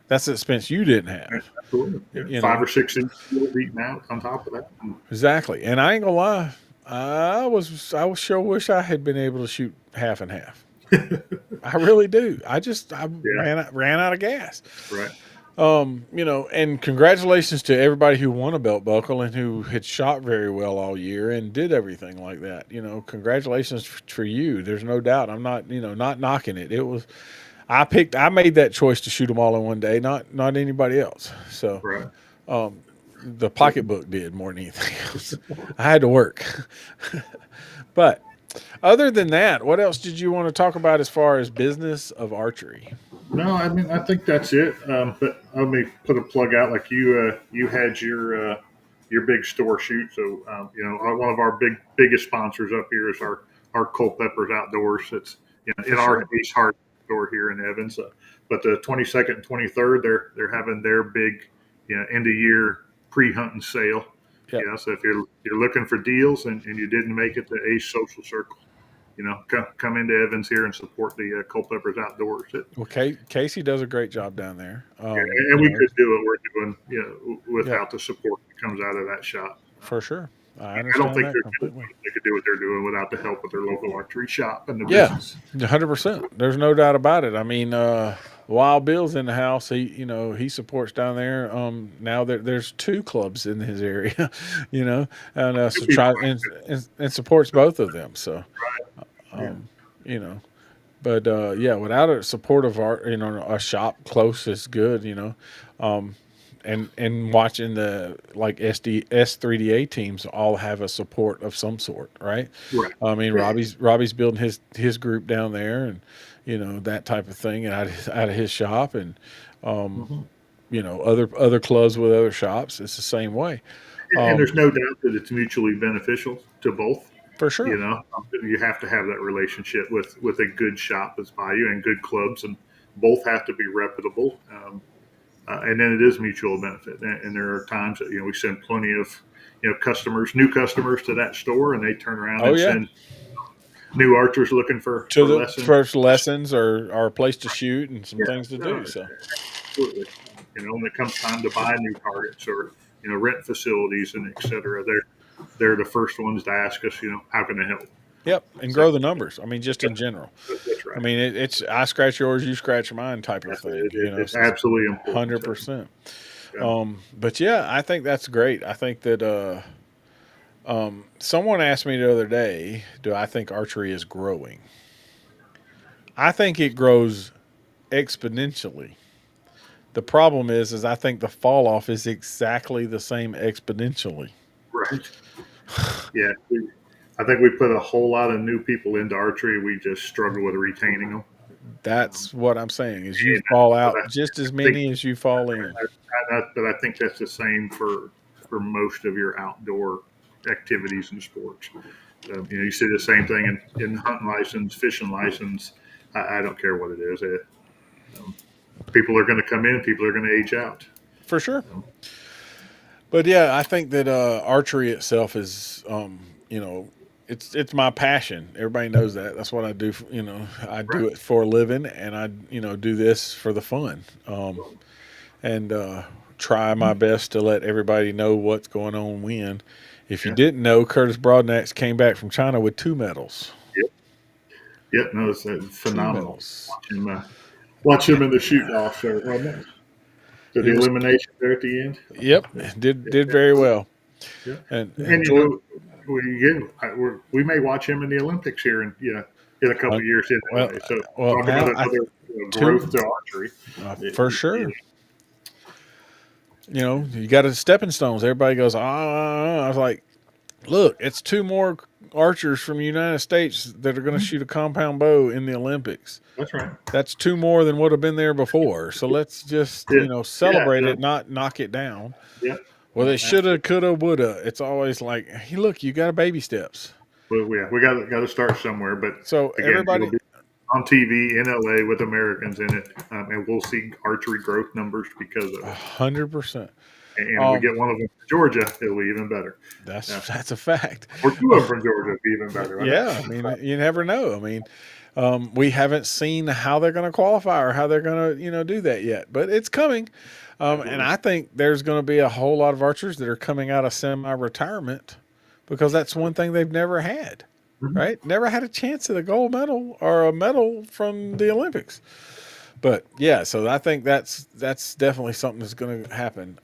That's an expense you didn't Yeah, have, absolutely. Yeah. you Five know? or 6 inches beaten out on top of that. Exactly. And I ain't gonna lie, I sure wish I had been able to shoot half and half. I really do. I Yeah. ran out of gas. Right. And congratulations to everybody who won a belt buckle and who had shot very well all year and did everything like that. Congratulations for you. There's no doubt. I'm not, not knocking it. It was, I made that choice to shoot them all in one day, not anybody else. So, Right. the pocketbook did more than anything else. I had to work. But other than that, what else did you want to talk about as far as business of archery? No, I mean I think that's it. But let me put a plug out. Like you had your big store shoot. So one of our biggest sponsors up here is our Culpeppers Outdoors. It's in For our sure. Ace Hard store here in Evans. But the 22nd and 23rd, they're having their big end of year pre hunting sale. Yep. So if you're looking for deals and you didn't make it to Ace Social Circle, come into Evans here and support the Culpeppers Outdoors. Well, Casey does a great job down there. And we could do what we're doing, Yeah, without the support that comes out of that shop. for sure. I I don't understand think that completely. they could do what they're doing without the help of their local archery shop and the Yeah, business. 100%. There's no doubt about it. I mean, Wild Bill's in the house. He supports down there. Now there's two clubs in his area, and so try and supports both of them. So, Yeah, um, you know, but yeah, without a supportive art, a shop close is good. Um, and watching the like S3DA teams all have a support of some sort, right? right. I mean, Yeah, Robbie's building his group down there, and that type of thing out of his shop, and mhm. other clubs with other shops. It's the same way, And um, there's no doubt that it's mutually beneficial to both. for sure. You have to have that relationship with a good shop that's by you and good clubs, and both have to be reputable. And then it is mutual benefit. And there are times that we send plenty of new customers to that store, and they turn around Oh and yeah, send new archers looking for to the lessons. first lessons or a place to shoot and some Yeah, things to no, do. So absolutely. When it comes time to buy new targets or rent facilities and et cetera, they're the first ones to ask us, how can I help? yep, and So grow the numbers. I mean, just in general. that's I right. mean, it's I scratch yours, you scratch mine type of That's thing. it's So it's absolutely important. 100%. Yeah. But yeah, I think that's great. I think that someone asked me the other day, do I think archery is growing? I think it grows exponentially. The problem is I think the fall off is exactly the same exponentially. Right. Yeah. I think we put a whole lot of new people into archery. We just struggle with retaining them. That's what I'm saying. Is you And fall but out just as I think, many as you fall in. but I think that's the same for most of your outdoor activities and sports. You see the same thing in hunting license, fishing license. I don't care what it is. Um, People are going to come in. People are going to age out. For sure. Um, But yeah, I think that archery itself is, you know, it's my passion. Everybody knows that. That's what I do. I do right. it for a living, and I do this for the fun, and try my best to let everybody know what's going on when. If you Yeah. didn't know, Curtis Broadnax came back from China with 2 medals. Yep. Yep. No, it's Two phenomenal. medals. Watch him in the shoot off there, wasn't it? To He the was. elimination there at the end. Yep. Did very well. Yeah. And And George. we may watch him in the Olympics here in a couple of years Well, anyway. So well, talk about now I another two growth to archery. for sure. You got a stepping stones. Everybody goes, I was like, look, it's 2 more archers from the United States that are going to shoot a compound bow in the Olympics. That's right. That's 2 more than would have been there before. So let's just, Yeah, celebrate yeah, it, not knock it down. yeah. Well, they shoulda, coulda, woulda. It's always like, hey, look, you got baby steps. Well, yeah, we got to start somewhere. But So again, it'll everybody, be on TV in LA with Americans in it, and we'll see archery growth numbers because of it. 100%. And if we get one of them from Georgia, it'll be even better. That's a fact. Or two of them from Georgia, it'll be even better. Yeah, I mean, you never know. I mean, we haven't seen how they're going to qualify or how they're going to, do that yet, but it's coming. And I think there's going to be a whole lot of archers that are coming out of semi-retirement because that's one thing they've never had, right? Never had a chance at a gold medal or a medal from the Olympics. But yeah, so I think that's definitely something that's going to happen.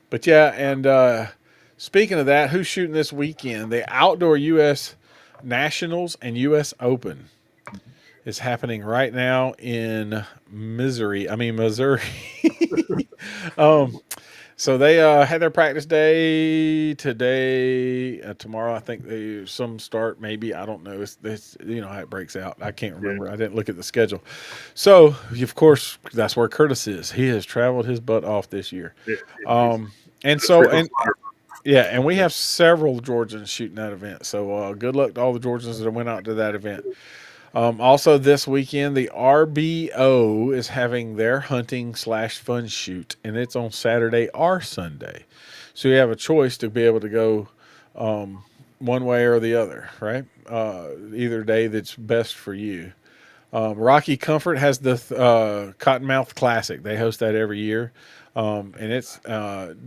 But yeah, and speaking of that, who's shooting this weekend? The Outdoor U.S. Nationals and U.S. Open is happening right now in Missouri. So they had their practice day today, tomorrow. I think some start maybe. I don't know. It's how it breaks out. I can't remember. Yeah. I didn't look at the schedule. So of course that's where Curtis is. He has traveled his butt off this year. And we have several Georgians shooting that event. So good luck to all the Georgians that went out to that event. Also this weekend, the RBO is having their hunting/fun shoot, and it's on Saturday or Sunday. So you have a choice to be able to go one way or the other, right? Either day that's best for you. Rocky Comfort has the Cottonmouth Classic. They host that every year, and it's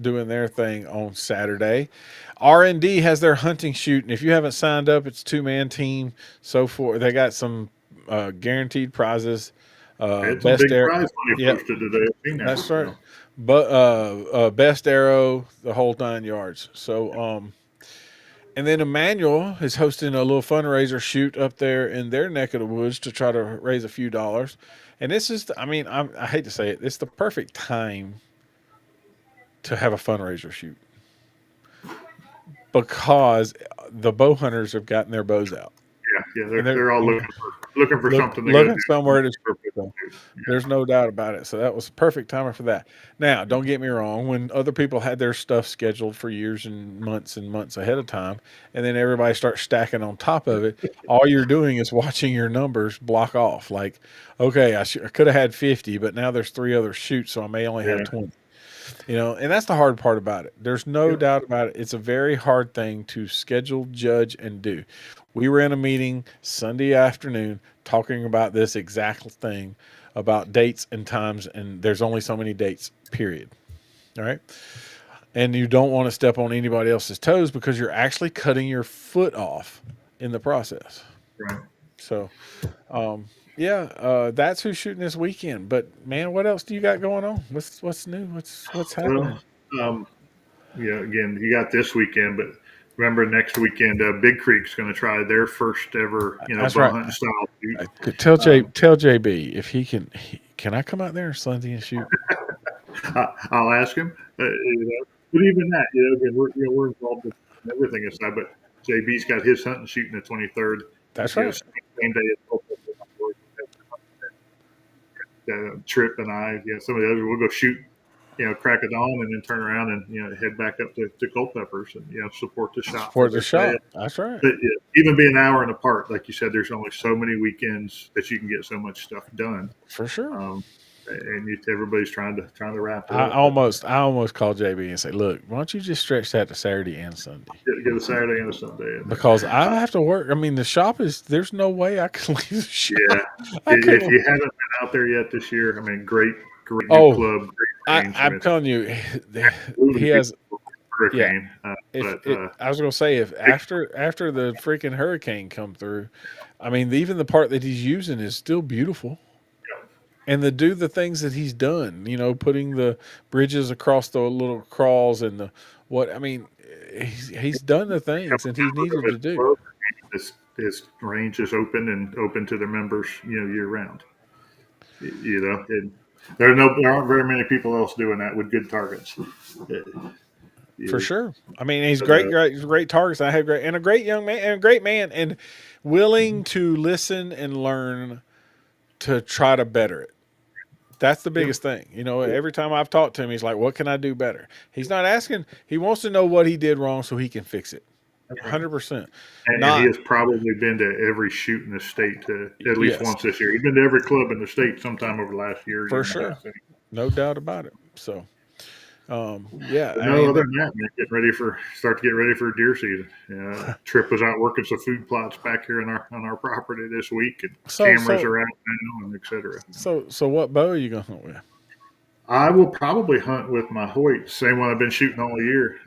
doing their thing on Saturday. R&D has their hunting shoot, and if you haven't signed up, it's 2-man team. So forth. They got some guaranteed prizes. It's a big prize money Yep, posted today. that's right. But best arrow, the whole 9 yards. So and then Emmanuel is hosting a little fundraiser shoot up there in their neck of the woods to try to raise a few dollars. And this is, I hate to say it, it's the perfect time to have a fundraiser shoot because the bow hunters have gotten their bows out. Yeah, they're all looking for something. Looking somewhere to shoot. There's no doubt about it. So that was the perfect timing for that. Now, don't get me wrong. When other people had their stuff scheduled for years and months ahead of time, and then everybody starts stacking on top of it, all you're doing is watching your numbers block off. Like, okay, I could have had 50, but now there's 3 other shoots, so I may only have 20. And that's the hard part about it. There's no doubt about it. It's a very hard thing to schedule, judge, and do. We were in a meeting Sunday afternoon talking about this exact thing, about dates and times, and there's only so many dates, period. All right? And you don't want to step on anybody else's toes because you're actually cutting your foot off in the process. Right. So, that's who's shooting this weekend. But man, what else do you got going on? What's new? What's happening? Well, again, you got this weekend, but remember next weekend, Big Creek's going to try their first ever, That's bow right. hunting style shoot. Tell JB if he can can I come out there on Sunday and shoot? I'll ask him. But even that, again, we're involved in everything aside. But JB's got his hunting shooting the 23rd. That's right. Same day as Trip and I, some of the others, we'll go shoot, crack of dawn, and then turn around and head back up to Culpeppers and support the shop. Support the shop. That's right. But even being an hour and apart, like you said, there's only so many weekends that you can get so much stuff done. For sure. And everybody's trying to wrap it I up. almost called JB and say, look, why don't you just stretch that to Saturday and Sunday? Get a Saturday and a Sunday in. Because I have to work. I mean, the shop there's no way I can leave the shop. Yeah. If you haven't been out there yet this year, I mean, great new club. Great range. I'm telling you, he has hurricane. I was going to say, if after the freaking hurricane come through, I mean, even the part that he's using is still beautiful. And to do the things that he's done, putting the bridges across the little crawls and he's done the things that he needed to do. His range is open to their members, year round. There aren't very many people else doing that with good targets. For sure. I mean, he's great targets. I have a great young man and a great man and willing to listen and learn to try to better it. That's the biggest thing. Every time I've talked to him, he's like, what can I do better? He's not asking. He wants to know what he did wrong so he can fix it. 100%. And he has probably been to every shoot in the state at least once this year. He's been to every club in the state sometime over the last year. For sure. No doubt about it. So, other than that, man, start to get ready for deer season. Trip was out working some food plots back here on our property this week, and cameras are out now, and et cetera. So what bow are you going to hunt with? I will probably hunt with my Hoyt, same one I've been shooting all year.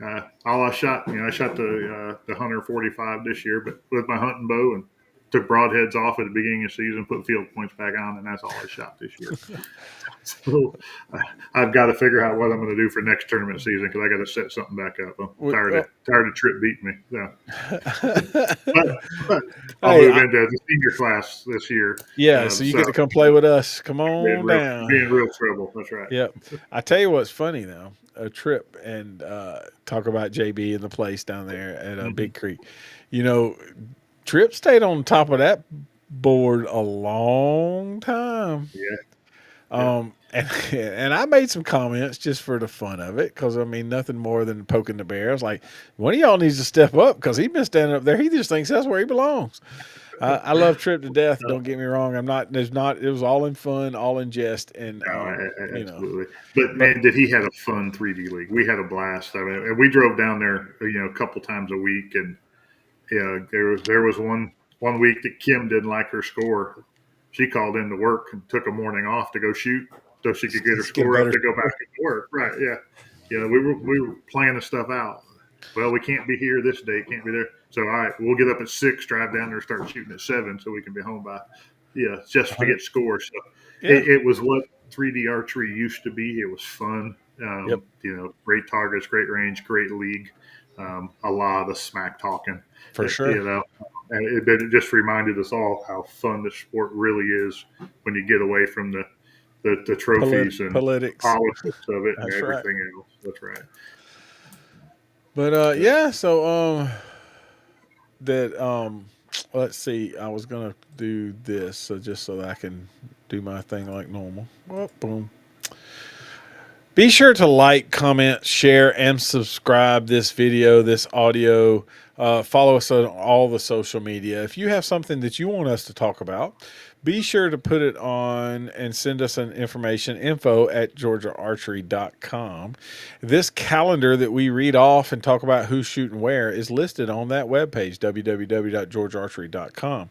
I shot the Hunter 45 this year, but with my hunting bow, and took broadheads off at the beginning of the season, put field points back on, and that's all I shot this year. So I've got to figure out what I'm going to do for next tournament season because I got to set something back up. I'm tired of Trip beating me. So. but I'll move into the senior class this year. Yeah, so you get to come play with us. Come on down. Be in real trouble. That's right. Yep. I tell you what's funny though, a Trip and talk about JB and the place down there at Big Creek. Trip stayed on top of that board a long time. Yeah. And I made some comments just for the fun of it because, I mean, nothing more than poking the bear. I was like, one of y'all needs to step up because he's been standing up there. He just thinks that's where he belongs. I love Trip to death. Don't get me wrong. It was all in fun, all in jest. And, absolutely. But man, did he have a fun 3D league. We had a blast. I mean, and we drove down there, a couple times a week. And, there was one week that Kim didn't like her score. She called in to work and took a morning off to go shoot so she could get her score up to go back to work. Right, yeah. We were planning stuff out. Well, we can't be here this day, can't be there. So, all right, we'll get up at 6, drive down there, start shooting at 7 so we can be home by, just to get scores. So it was what 3D archery used to be. It was fun. Great targets, great range, great league. A lot of smack talking. For sure. And it just reminded us all how fun the sport really is when you get away from the trophies and politics politics of it and everything else. That's right. But so let's see. I was gonna do this just so that I can do my thing like normal. Oh, boom. Be sure to like, comment, share, and subscribe this video, this audio. Follow us on all the social media. If you have something that you want us to talk about, be sure to put it on and send us an info@georgiaarchery.com. This calendar that we read off and talk about who's shooting where is listed on that webpage, www.georgiaarchery.com.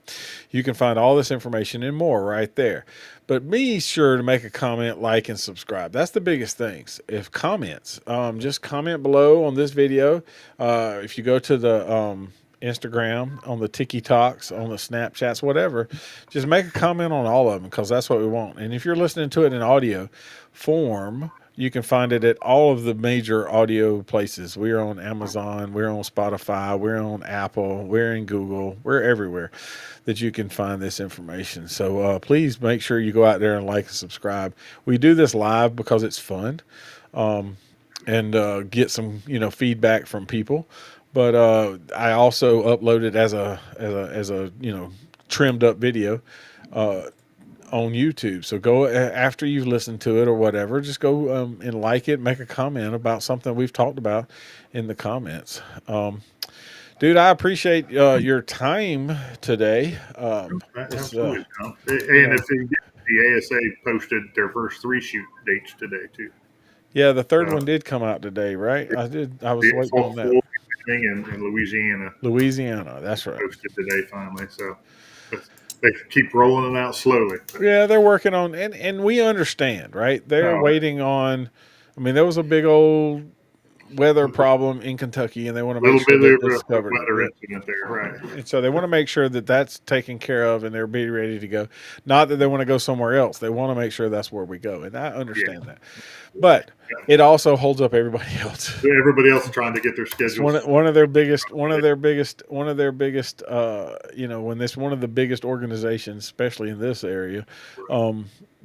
You can find all this information and more right there. But be sure to make a comment, like, and subscribe. That's the biggest things. If comments, just comment below on this video. If you go to the Instagram, on the TikToks, on the Snapchats, whatever, just make a comment on all of them because that's what we want. And if you're listening to it in audio form, You can find it at all of the major audio places. We're on Amazon, we're on Spotify, we're on Apple, we're in Google, we're everywhere that you can find this information. So please make sure you go out there and like and subscribe. We do this live because it's fun, and get some feedback from people. But I also upload it as a trimmed up video on YouTube. So go after you've listened to it or whatever, just go and like it, make a comment about something we've talked about in the comments. Dude, I appreciate your time today. It's Absolutely, John. you And know, if you get the ASA posted their first 3 shoot dates today too. yeah, the third So one did come out today, right? I did. I was it's waiting on all that. full in Louisiana Louisiana, that's right. posted today finally. So they keep rolling it out slowly. But, Yeah, they're working on, and we understand, right? They're no, waiting on. I mean, there was a big old weather problem in Kentucky, and they want to make little sure bit that of it's a covered. weather Yep. incident there, right? And so they want to make sure that that's taken care of, and they're be ready to go. Not that they want to go somewhere else. They want to make sure that's where we go, and I Yeah. understand that. But it also holds up everybody else. Everybody else is trying to get their It's schedules. one of their biggest when this one of the biggest organizations, especially in this area,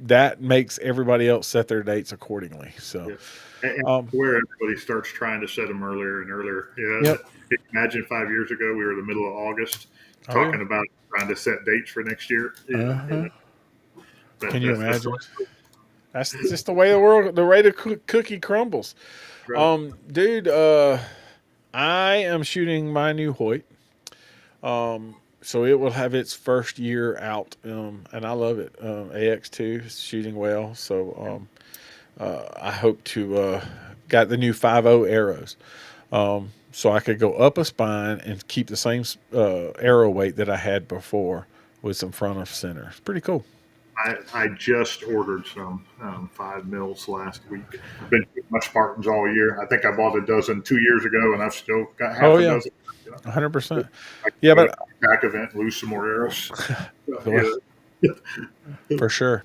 that makes everybody else set their dates accordingly. So Yeah. And um, where everybody starts trying to set them earlier and earlier. Yeah. yep. Imagine 5 years ago, we were in the middle of August Oh yeah. talking about trying to set dates for next year. Uh-huh. Can you That's imagine? That's just the way the cookie crumbles. right. Dude, I am shooting my new Hoyt. So it will have its first year out, and I love it. AX2 is shooting well, so I hope to got the new 5.0 arrows, so I could go up a spine and keep the same arrow weight that I had before with some front of center. It's pretty cool. I just ordered some 5 mils last week. I've been shooting my Spartans all year. I think I bought a dozen 2 years ago, and I've still got half Oh a yeah, dozen. You know, 100%. I Yeah, can go to but a back event, lose some more arrows. So, yeah. for sure.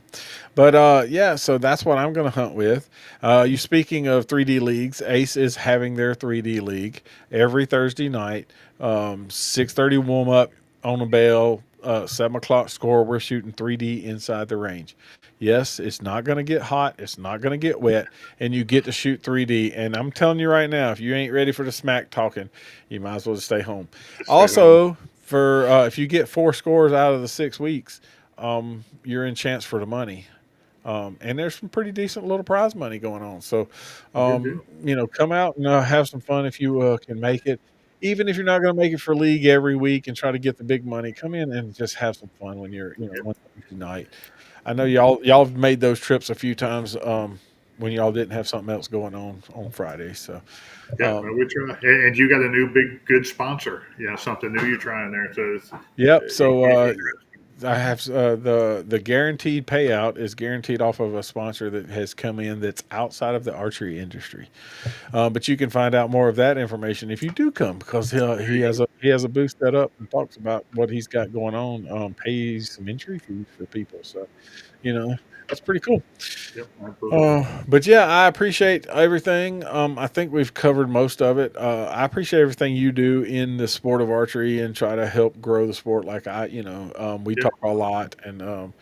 But yeah, so that's what I'm going to hunt with. You speaking of 3D leagues, Ace is having their 3D league every Thursday night. 6:30 warm up on a bale. 7 o'clock score. We're shooting 3D inside the range. Yes, it's not going to get hot. It's not going to get wet, and you get to shoot 3D. And I'm telling you right now, if you ain't ready for the smack talking, you might as well just stay home. Just stay home. Also, for if you get 4 scores out of the 6 weeks, you're in chance for the money. And there's some pretty decent little prize money going on. So, Good deal. come out and have some fun if you can make it. Even if you're not going to make it for league every week and try to get the big money, come in and just have some fun when you're, Yeah. one Thursday night. I know y'all have made those trips a few times when y'all didn't have something else going on Friday. So, Yeah, um, we try. And you got a new big good sponsor. Something new you're trying there. So yep. So it- I have the guaranteed payout is guaranteed off of a sponsor that has come in that's outside of the archery industry. But you can find out more of that information if you do come, because he has a booth set up and talks about what he's got going on. Pays some entry fees for people, so that's pretty cool. Yep, absolutely. But yeah, I appreciate everything. I think we've covered most of it. I appreciate everything you do in the sport of archery and try to help grow the sport. Like we Yeah. talk a lot, and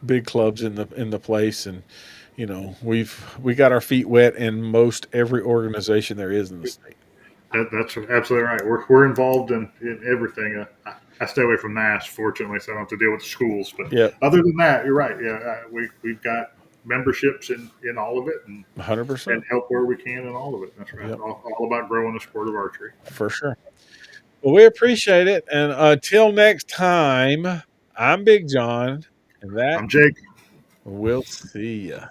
big clubs in the place, and we got our feet wet in most every organization there is in the state. That's absolutely right. We're involved in everything. I stay away from NAS, fortunately, so I don't have to deal with the schools. But Yeah, other than that, you're right. Yeah, we've got memberships in all of it, and 100%. help where we can in all of it. That's right. Yep, All about growing the sport of archery. for sure. Well, we appreciate it, and until next time, I'm Big John, and that I'm Jake. we'll see ya.